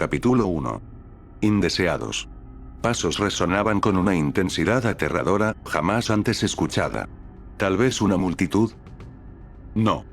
Capítulo 1. Indeseados. Pasos resonaban con una intensidad aterradora, jamás antes escuchada. ¿Tal vez una multitud? No.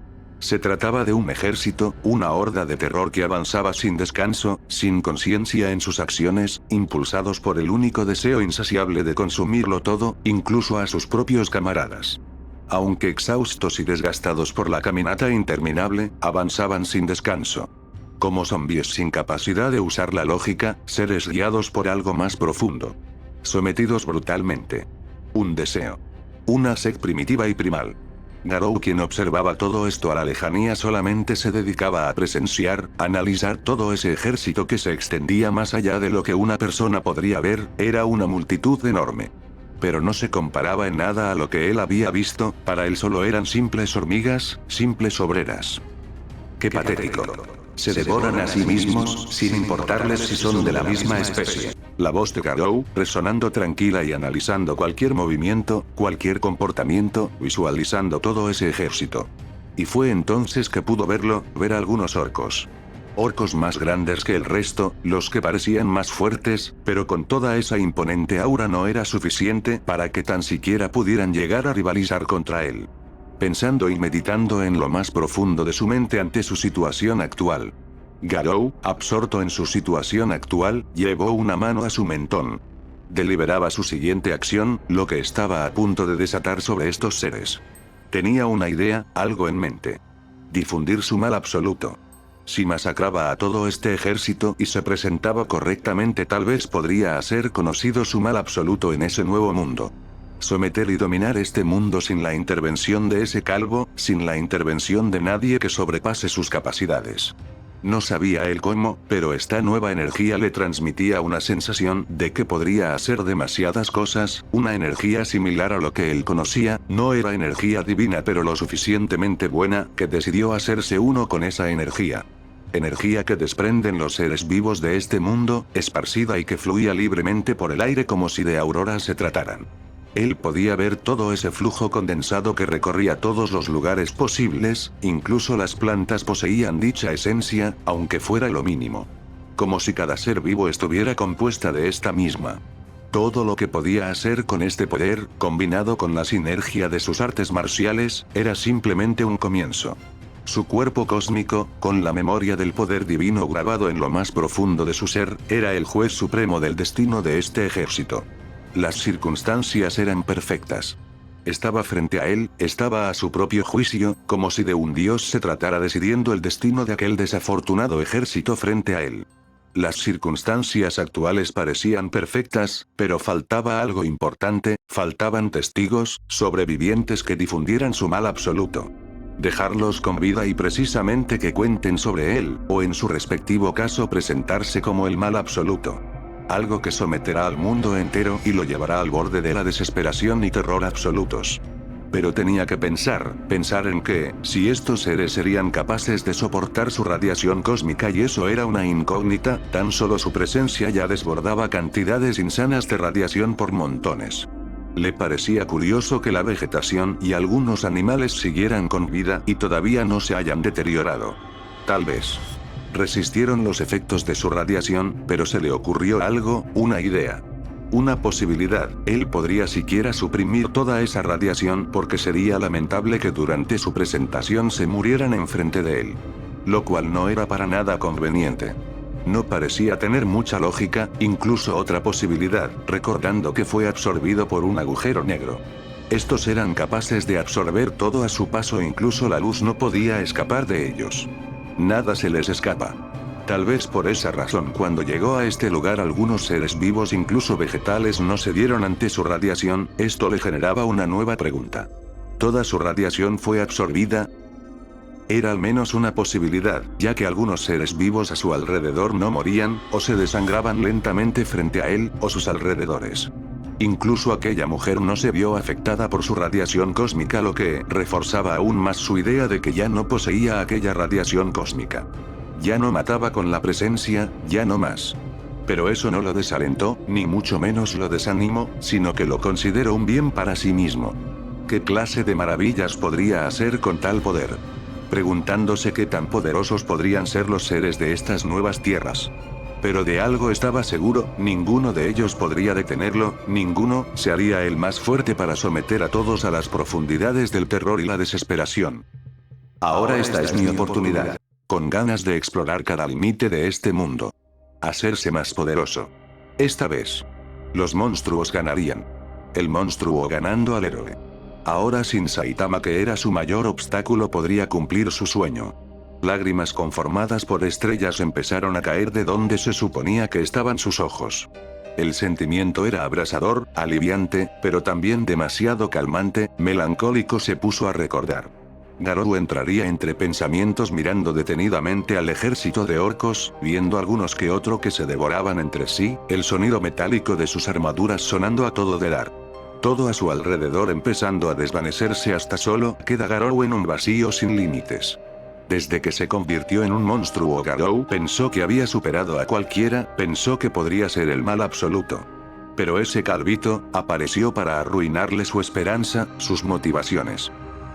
Se trataba de un ejército, una horda de terror que avanzaba sin descanso, sin conciencia en sus acciones, impulsados por el único deseo insaciable de consumirlo todo, incluso a sus propios camaradas. Aunque exhaustos y desgastados por la caminata interminable, avanzaban sin descanso. Como zombies sin capacidad de usar la lógica, seres guiados por algo más profundo. Sometidos brutalmente. Un deseo. Una sed primitiva y primal. Garou, quien observaba todo esto a la lejanía, solamente se dedicaba a presenciar, analizar todo ese ejército que se extendía más allá de lo que una persona podría ver. Era una multitud enorme. Pero no se comparaba en nada a lo que él había visto. Para él solo eran simples hormigas, simples obreras. ¡Qué patético! Se devoran a sí mismos, sin importarles si son de la misma especie. La voz de Garou, resonando tranquila y analizando cualquier movimiento, cualquier comportamiento, visualizando todo ese ejército. Y fue entonces que pudo ver algunos orcos. Orcos más grandes que el resto, los que parecían más fuertes, pero con toda esa imponente aura no era suficiente para que tan siquiera pudieran llegar a rivalizar contra él. Pensando y meditando en lo más profundo de su mente ante su situación actual. Garou, absorto en su situación actual, llevó una mano a su mentón. Deliberaba su siguiente acción, lo que estaba a punto de desatar sobre estos seres. Tenía una idea, algo en mente. Difundir su mal absoluto. Si masacraba a todo este ejército y se presentaba correctamente, tal vez podría hacer conocido su mal absoluto en ese nuevo mundo. Someter y dominar este mundo sin la intervención de ese calvo, sin la intervención de nadie que sobrepase sus capacidades. No sabía él cómo, pero esta nueva energía le transmitía una sensación de que podría hacer demasiadas cosas, una energía similar a lo que él conocía. No era energía divina, pero lo suficientemente buena, que decidió hacerse uno con esa energía. Energía que desprenden los seres vivos de este mundo, esparcida y que fluía libremente por el aire como si de auroras se trataran. Él podía ver todo ese flujo condensado que recorría todos los lugares posibles, incluso las plantas poseían dicha esencia, aunque fuera lo mínimo. Como si cada ser vivo estuviera compuesta de esta misma. Todo lo que podía hacer con este poder, combinado con la sinergia de sus artes marciales, era simplemente un comienzo. Su cuerpo cósmico, con la memoria del poder divino grabado en lo más profundo de su ser, era el juez supremo del destino de este ejército. Las circunstancias eran perfectas. Estaba frente a él, estaba a su propio juicio, como si de un dios se tratara decidiendo el destino de aquel desafortunado ejército frente a él. Las circunstancias actuales parecían perfectas, pero faltaba algo importante, faltaban testigos, sobrevivientes que difundieran su mal absoluto. Dejarlos con vida y precisamente que cuenten sobre él, o en su respectivo caso presentarse como el mal absoluto. Algo que someterá al mundo entero y lo llevará al borde de la desesperación y terror absolutos. Pero tenía que pensar en que, si estos seres serían capaces de soportar su radiación cósmica, y eso era una incógnita, tan solo su presencia ya desbordaba cantidades insanas de radiación por montones. Le parecía curioso que la vegetación y algunos animales siguieran con vida y todavía no se hayan deteriorado. Tal vez resistieron los efectos de su radiación, pero se le ocurrió algo, una idea. Una posibilidad. Él podría siquiera suprimir toda esa radiación, porque sería lamentable que durante su presentación se murieran enfrente de él. Lo cual no era para nada conveniente. No parecía tener mucha lógica. Incluso otra posibilidad, recordando que fue absorbido por un agujero negro. Estos eran capaces de absorber todo a su paso, incluso la luz no podía escapar de ellos. Nada se les escapa. Tal vez por esa razón cuando llegó a este lugar algunos seres vivos, incluso vegetales, no cedieron ante su radiación. Esto le generaba una nueva pregunta. ¿Toda su radiación fue absorbida? Era al menos una posibilidad, ya que algunos seres vivos a su alrededor no morían, o se desangraban lentamente frente a él, o sus alrededores. Incluso aquella mujer no se vio afectada por su radiación cósmica, lo que reforzaba aún más su idea de que ya no poseía aquella radiación cósmica. Ya no mataba con la presencia, ya no más. Pero eso no lo desalentó, ni mucho menos lo desanimó, sino que lo consideró un bien para sí mismo. ¿Qué clase de maravillas podría hacer con tal poder? Preguntándose qué tan poderosos podrían ser los seres de estas nuevas tierras. Pero de algo estaba seguro, ninguno de ellos podría detenerlo, ninguno se haría el más fuerte para someter a todos a las profundidades del terror y la desesperación. Ahora esta es mi oportunidad. Con ganas de explorar cada límite de este mundo. Hacerse más poderoso. Esta vez. Los monstruos ganarían. El monstruo ganando al héroe. Ahora sin Saitama, que era su mayor obstáculo, podría cumplir su sueño. Lágrimas conformadas por estrellas empezaron a caer de donde se suponía que estaban sus ojos. El sentimiento era abrasador, aliviante, pero también demasiado calmante, melancólico. Se puso a recordar. Garou entraría entre pensamientos mirando detenidamente al ejército de orcos, viendo algunos que otro que se devoraban entre sí, el sonido metálico de sus armaduras sonando a todo de dar. Todo a su alrededor empezando a desvanecerse hasta solo queda Garou en un vacío sin límites. Desde que se convirtió en un monstruo, Garou pensó que había superado a cualquiera, pensó que podría ser el mal absoluto. Pero ese calvito apareció para arruinarle su esperanza, sus motivaciones.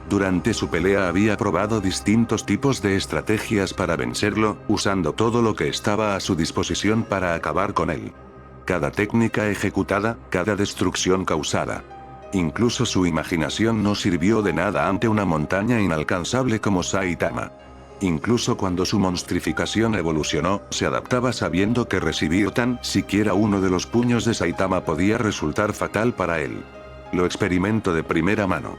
Durante su pelea había probado distintos tipos de estrategias para vencerlo, usando todo lo que estaba a su disposición para acabar con él. Cada técnica ejecutada, cada destrucción causada. Incluso su imaginación no sirvió de nada ante una montaña inalcanzable como Saitama. Incluso cuando su monstrificación evolucionó, se adaptaba sabiendo que recibir tan siquiera uno de los puños de Saitama podía resultar fatal para él. Lo experimentó de primera mano.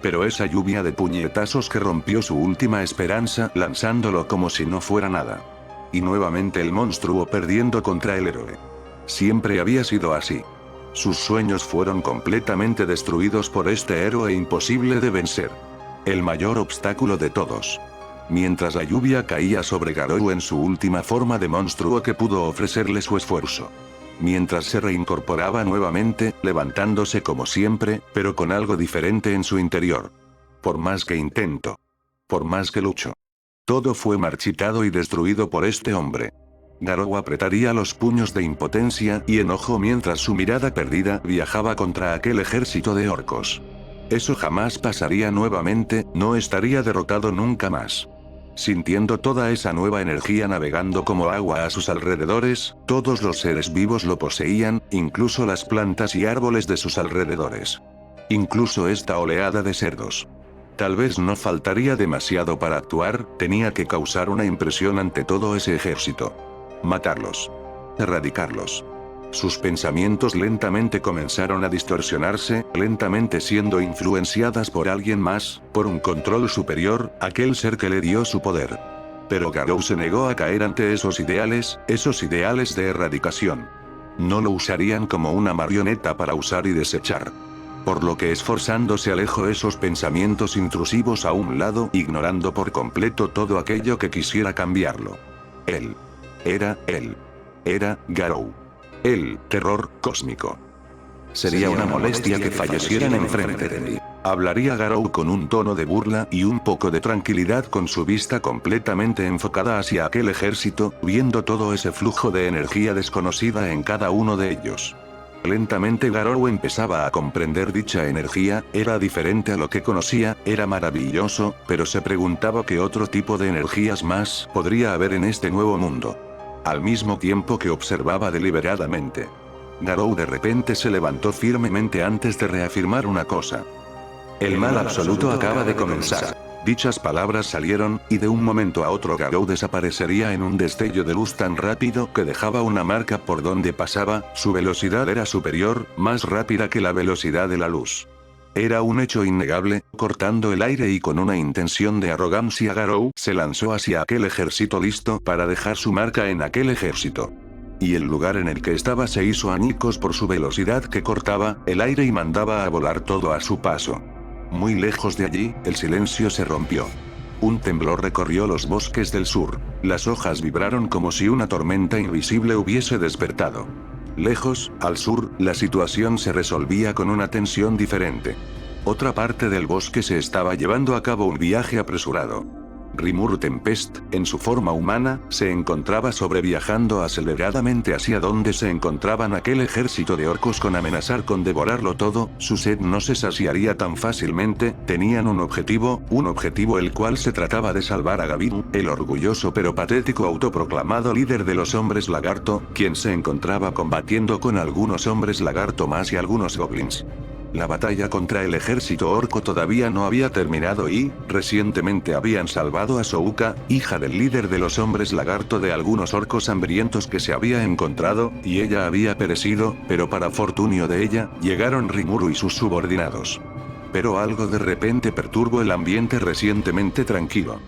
Pero esa lluvia de puñetazos que rompió su última esperanza, lanzándolo como si no fuera nada. Y nuevamente el monstruo perdiendo contra el héroe. Siempre había sido así. Sus sueños fueron completamente destruidos por este héroe imposible de vencer. El mayor obstáculo de todos. Mientras la lluvia caía sobre Garou en su última forma de monstruo que pudo ofrecerle su esfuerzo. Mientras se reincorporaba nuevamente, levantándose como siempre, pero con algo diferente en su interior. Por más que intento. Por más que lucho. Todo fue marchitado y destruido por este hombre. Garou apretaría los puños de impotencia y enojo mientras su mirada perdida viajaba contra aquel ejército de orcos. Eso jamás pasaría nuevamente, no estaría derrotado nunca más. Sintiendo toda esa nueva energía navegando como agua a sus alrededores, todos los seres vivos lo poseían, incluso las plantas y árboles de sus alrededores. Incluso esta oleada de cerdos. Tal vez no faltaría demasiado para actuar, tenía que causar una impresión ante todo ese ejército. Matarlos. Erradicarlos. Sus pensamientos lentamente comenzaron a distorsionarse, lentamente siendo influenciadas por alguien más, por un control superior, aquel ser que le dio su poder. Pero Garou se negó a caer ante esos ideales de erradicación. No lo usarían como una marioneta para usar y desechar. Por lo que esforzándose alejó esos pensamientos intrusivos a un lado, ignorando por completo todo aquello que quisiera cambiarlo. Él. Era Garou. El terror cósmico. Sería una molestia que fallecieran enfrente de mí. Hablaría Garou con un tono de burla y un poco de tranquilidad, con su vista completamente enfocada hacia aquel ejército, viendo todo ese flujo de energía desconocida en cada uno de ellos. Lentamente Garou empezaba a comprender dicha energía, era diferente a lo que conocía, era maravilloso, pero se preguntaba qué otro tipo de energías más podría haber en este nuevo mundo. Al mismo tiempo que observaba deliberadamente. Garou de repente se levantó firmemente antes de reafirmar una cosa. El mal absoluto acaba de comenzar. Dichas palabras salieron, y de un momento a otro Garou desaparecería en un destello de luz tan rápido que dejaba una marca por donde pasaba, su velocidad era superior, más rápida que la velocidad de la luz. Era un hecho innegable, cortando el aire y con una intención de arrogancia Garou se lanzó hacia aquel ejército listo para dejar su marca en aquel ejército. Y el lugar en el que estaba se hizo añicos por su velocidad que cortaba el aire y mandaba a volar todo a su paso. Muy lejos de allí, el silencio se rompió. Un temblor recorrió los bosques del sur, las hojas vibraron como si una tormenta invisible hubiese despertado. Lejos, al sur, la situación se resolvía con una tensión diferente. Otra parte del bosque se estaba llevando a cabo un viaje apresurado. Rimuru Tempest, en su forma humana, se encontraba sobreviajando aceleradamente hacia donde se encontraban aquel ejército de orcos con amenazar con devorarlo todo. Su sed no se saciaría tan fácilmente. Tenían un objetivo el cual se trataba de salvar a Gabiru, el orgulloso pero patético autoproclamado líder de los hombres lagarto, quien se encontraba combatiendo con algunos hombres lagarto más y algunos goblins. La batalla contra el ejército orco todavía no había terminado y, recientemente habían salvado a Souka, hija del líder de los hombres lagarto de algunos orcos hambrientos que se había encontrado, y ella había perecido, pero para fortunio de ella, llegaron Rimuru y sus subordinados. Pero algo de repente perturbó el ambiente recientemente tranquilo.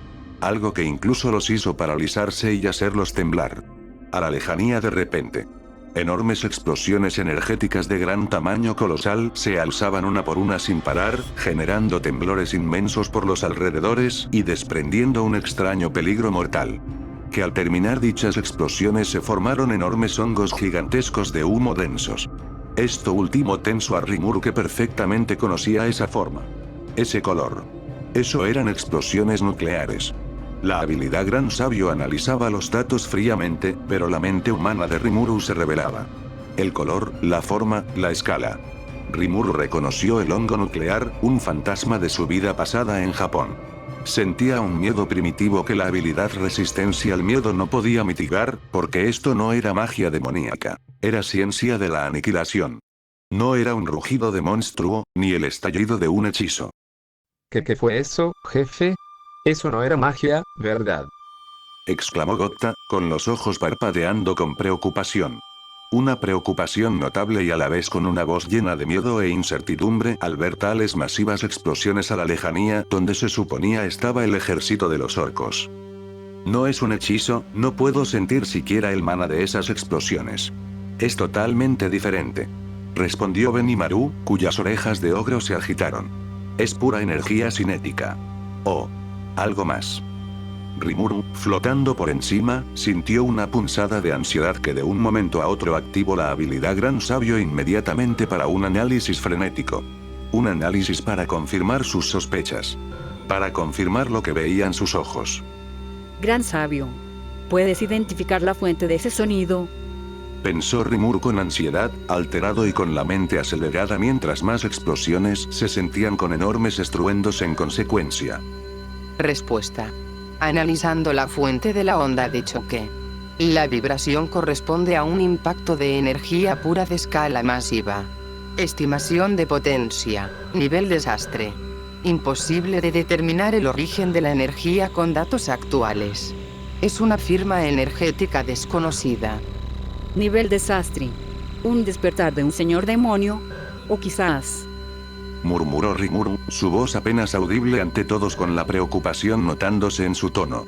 Algo que incluso los hizo paralizarse y hacerlos temblar. A la lejanía de repente. Enormes explosiones energéticas de gran tamaño colosal se alzaban una por una sin parar, generando temblores inmensos por los alrededores y desprendiendo un extraño peligro mortal. Que al terminar dichas explosiones se formaron enormes hongos gigantescos de humo densos. Esto último tensó a Rimuru, que perfectamente conocía esa forma. Ese color. Eso eran explosiones nucleares. La habilidad Gran Sabio analizaba los datos fríamente, pero la mente humana de Rimuru se revelaba. El color, la forma, la escala. Rimuru reconoció el hongo nuclear, un fantasma de su vida pasada en Japón. Sentía un miedo primitivo que la habilidad Resistencia al Miedo no podía mitigar, porque esto no era magia demoníaca. Era ciencia de la aniquilación. No era un rugido de monstruo, ni el estallido de un hechizo. ¿Qué fue eso, jefe? Eso no era magia, ¿verdad? Exclamó Gotta, con los ojos parpadeando con preocupación. Una preocupación notable y a la vez con una voz llena de miedo e incertidumbre al ver tales masivas explosiones a la lejanía donde se suponía estaba el ejército de los orcos. No es un hechizo, no puedo sentir siquiera el mana de esas explosiones. Es totalmente diferente. Respondió Benimaru, cuyas orejas de ogro se agitaron. Es pura energía cinética. Oh. Algo más. Rimuru, flotando por encima, sintió una punzada de ansiedad que de un momento a otro activó la habilidad Gran Sabio inmediatamente para un análisis frenético. Un análisis para confirmar sus sospechas. Para confirmar lo que veían sus ojos. Gran Sabio. ¿Puedes identificar la fuente de ese sonido? Pensó Rimuru con ansiedad, alterado y con la mente acelerada mientras más explosiones se sentían con enormes estruendos en consecuencia. Respuesta. Analizando la fuente de la onda de choque. La vibración corresponde a un impacto de energía pura de escala masiva. Estimación de potencia. Nivel desastre. Imposible de determinar el origen de la energía con datos actuales. Es una firma energética desconocida. Nivel desastre. Un despertar de un señor demonio. O quizás... Murmuró Rimuru, su voz apenas audible ante todos con la preocupación notándose en su tono.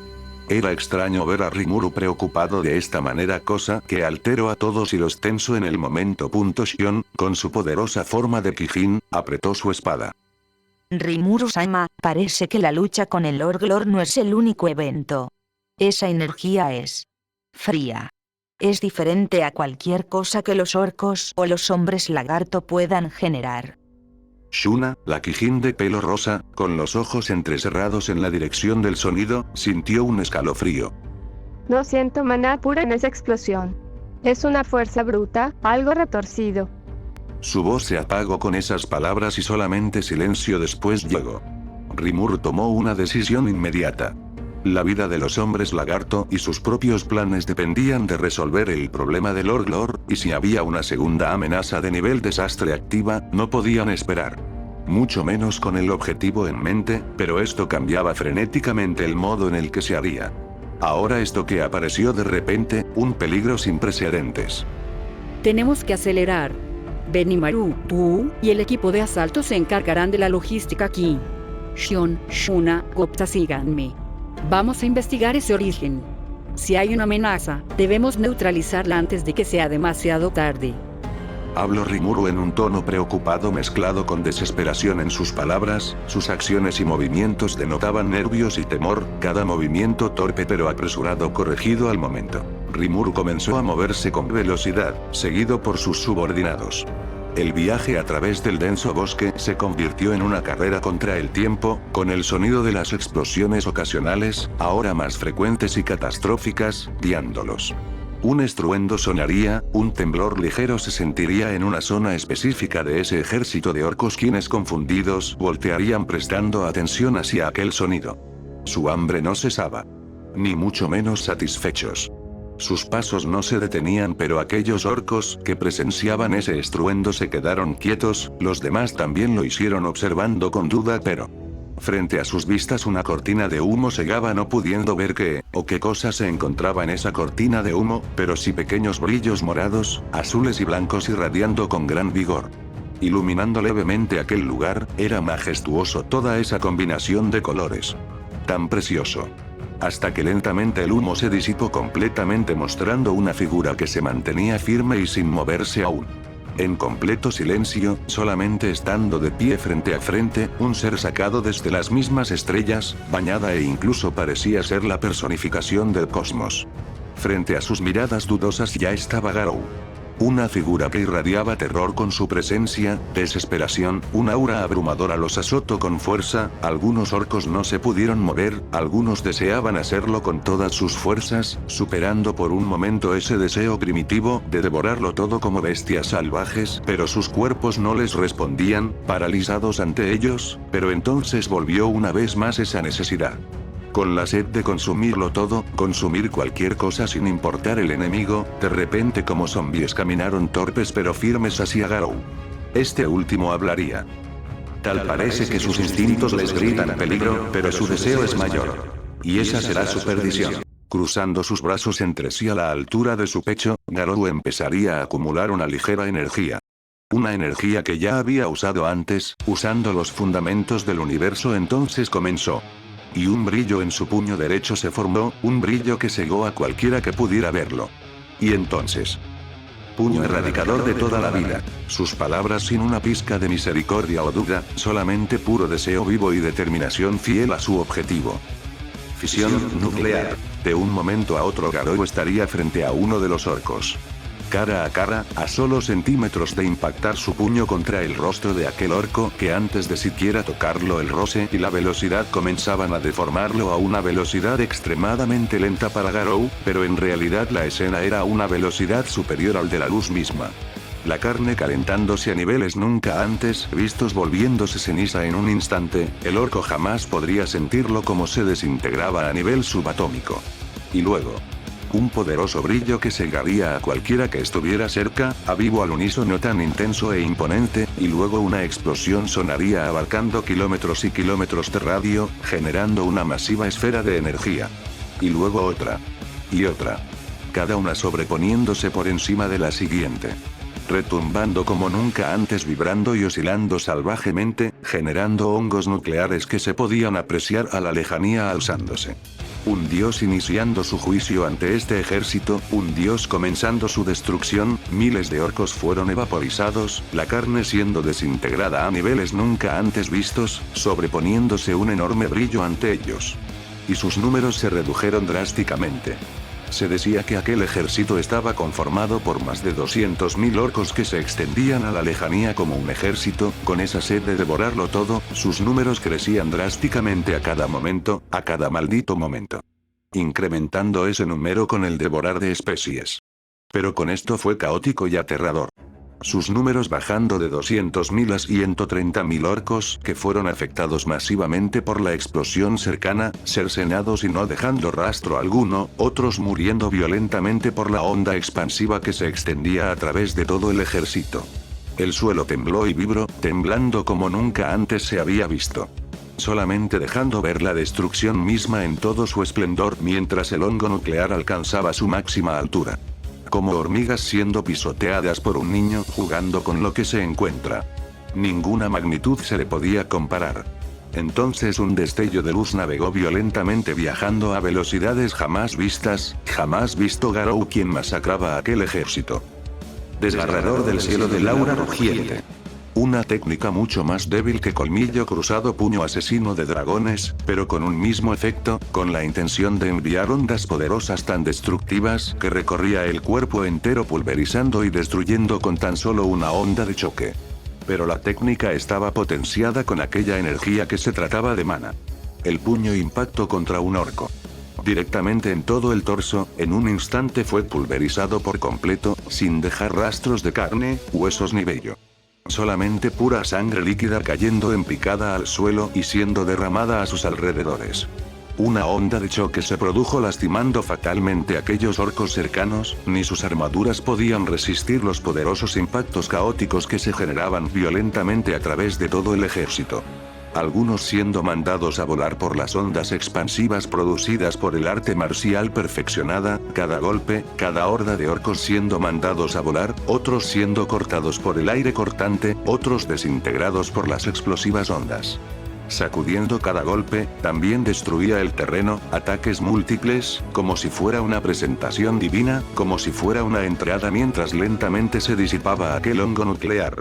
Era extraño ver a Rimuru preocupado de esta manera, cosa que alteró a todos y los tensó en el momento. Shion, con su poderosa forma de Kijin, apretó su espada. Rimuru-sama, parece que la lucha con el Orglor no es el único evento. Esa energía es fría. Es diferente a cualquier cosa que los orcos o los hombres lagarto puedan generar. Shuna, la Kijin de pelo rosa, con los ojos entrecerrados en la dirección del sonido, sintió un escalofrío. No siento maná pura en esa explosión. Es una fuerza bruta, algo retorcido. Su voz se apagó con esas palabras y solamente silencio después llegó. Rimuru tomó una decisión inmediata. La vida de los hombres lagarto y sus propios planes dependían de resolver el problema del Orglor, y si había una segunda amenaza de nivel desastre activa, no podían esperar. Mucho menos con el objetivo en mente, pero esto cambiaba frenéticamente el modo en el que se haría. Ahora esto que apareció de repente, un peligro sin precedentes. Tenemos que acelerar. Benimaru, tú y el equipo de asalto se encargarán de la logística aquí. Shion, Shuna, Gotta, síganme. Vamos a investigar ese origen. Si hay una amenaza, debemos neutralizarla antes de que sea demasiado tarde. Habló Rimuru en un tono preocupado mezclado con desesperación en sus palabras, sus acciones y movimientos denotaban nervios y temor, cada movimiento torpe pero apresurado corregido al momento. Rimuru comenzó a moverse con velocidad, seguido por sus subordinados. El viaje a través del denso bosque se convirtió en una carrera contra el tiempo, con el sonido de las explosiones ocasionales, ahora más frecuentes y catastróficas, guiándolos. Un estruendo sonaría, un temblor ligero se sentiría en una zona específica de ese ejército de orcos quienes confundidos voltearían prestando atención hacia aquel sonido. Su hambre no cesaba. Ni mucho menos satisfechos. Sus pasos no se detenían, pero aquellos orcos que presenciaban ese estruendo se quedaron quietos, los demás también lo hicieron observando con duda, pero frente a sus vistas una cortina de humo cegaba, no pudiendo ver qué o qué cosa se encontraba en esa cortina de humo, pero sí pequeños brillos morados, azules y blancos irradiando con gran vigor. Iluminando levemente aquel lugar, era majestuoso toda esa combinación de colores. Tan precioso. Hasta que lentamente el humo se disipó completamente mostrando una figura que se mantenía firme y sin moverse aún. En completo silencio, solamente estando de pie frente a frente, un ser sacado desde las mismas estrellas, bañada e incluso parecía ser la personificación del cosmos. Frente a sus miradas dudosas ya estaba Garou. Una figura que irradiaba terror con su presencia, desesperación, una aura abrumadora los azotó con fuerza, algunos orcos no se pudieron mover, algunos deseaban hacerlo con todas sus fuerzas, superando por un momento ese deseo primitivo de devorarlo todo como bestias salvajes, pero sus cuerpos no les respondían, paralizados ante ellos, pero entonces volvió una vez más esa necesidad. Con la sed de consumirlo todo, consumir cualquier cosa sin importar el enemigo, de repente como zombies caminaron torpes pero firmes hacia Garou. Este último hablaría. Tal parece que sus instintos les gritan peligro, pero su deseo es mayor. Y esa será su perdición. Cruzando sus brazos entre sí a la altura de su pecho, Garou empezaría a acumular una ligera energía. Una energía que ya había usado antes, usando los fundamentos del universo entonces comenzó. Y un brillo en su puño derecho se formó, un brillo que cegó a cualquiera que pudiera verlo. Y entonces. Puño erradicador de toda la vida. Sus palabras sin una pizca de misericordia o duda, solamente puro deseo vivo y determinación fiel a su objetivo. Fisión nuclear. De un momento a otro Garou estaría frente a uno de los orcos. Cara a cara, a solo centímetros de impactar su puño contra el rostro de aquel orco que antes de siquiera tocarlo el roce y la velocidad comenzaban a deformarlo a una velocidad extremadamente lenta para Garou, pero en realidad la escena era a una velocidad superior al de la luz misma. La carne calentándose a niveles nunca antes vistos volviéndose ceniza en un instante, el orco jamás podría sentirlo como se desintegraba a nivel subatómico. Y luego. Un poderoso brillo que cegaría a cualquiera que estuviera cerca, a vivo al unísono tan intenso e imponente, y luego una explosión sonaría abarcando kilómetros y kilómetros de radio, generando una masiva esfera de energía. Y luego otra. Y otra. Cada una sobreponiéndose por encima de la siguiente. Retumbando como nunca antes, vibrando y oscilando salvajemente, generando hongos nucleares que se podían apreciar a la lejanía alzándose. Un dios iniciando su juicio ante este ejército, un dios comenzando su destrucción, miles de orcos fueron evaporizados, la carne siendo desintegrada a niveles nunca antes vistos, sobreponiéndose un enorme brillo ante ellos. Y sus números se redujeron drásticamente. Se decía que aquel ejército estaba conformado por más de 200.000 orcos que se extendían a la lejanía como un ejército, con esa sed de devorarlo todo, sus números crecían drásticamente a cada momento, a cada maldito momento. Incrementando ese número con el devorar de especies. Pero con esto fue caótico y aterrador. Sus números bajando de 200.000 a 130.000 orcos que fueron afectados masivamente por la explosión cercana, cercenados y no dejando rastro alguno, otros muriendo violentamente por la onda expansiva que se extendía a través de todo el ejército. El suelo tembló y vibró, temblando como nunca antes se había visto. Solamente dejando ver la destrucción misma en todo su esplendor mientras el hongo nuclear alcanzaba su máxima altura. Como hormigas siendo pisoteadas por un niño jugando con lo que se encuentra. Ninguna magnitud se le podía comparar. Entonces un destello de luz navegó violentamente viajando a velocidades jamás vistas, jamás visto Garou quien masacraba a aquel ejército. Desgarrador del cielo del aura rugiente. Una técnica mucho más débil que colmillo cruzado puño asesino de dragones, pero con un mismo efecto, con la intención de enviar ondas poderosas tan destructivas que recorría el cuerpo entero pulverizando y destruyendo con tan solo una onda de choque. Pero la técnica estaba potenciada con aquella energía que se trataba de mana. El puño impactó contra un orco. Directamente en todo el torso, en un instante fue pulverizado por completo, sin dejar rastros de carne, huesos ni vello. Solamente pura sangre líquida cayendo en picada al suelo y siendo derramada a sus alrededores. Una onda de choque se produjo lastimando fatalmente a aquellos orcos cercanos, ni sus armaduras podían resistir los poderosos impactos caóticos que se generaban violentamente a través de todo el ejército. Algunos siendo mandados a volar por las ondas expansivas producidas por el arte marcial perfeccionada, cada golpe, cada horda de orcos siendo mandados a volar, otros siendo cortados por el aire cortante, otros desintegrados por las explosivas ondas. Sacudiendo cada golpe, también destruía el terreno, ataques múltiples, como si fuera una presentación divina, como si fuera una entrada mientras lentamente se disipaba aquel hongo nuclear.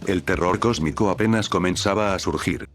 El terror cósmico apenas comenzaba a surgir.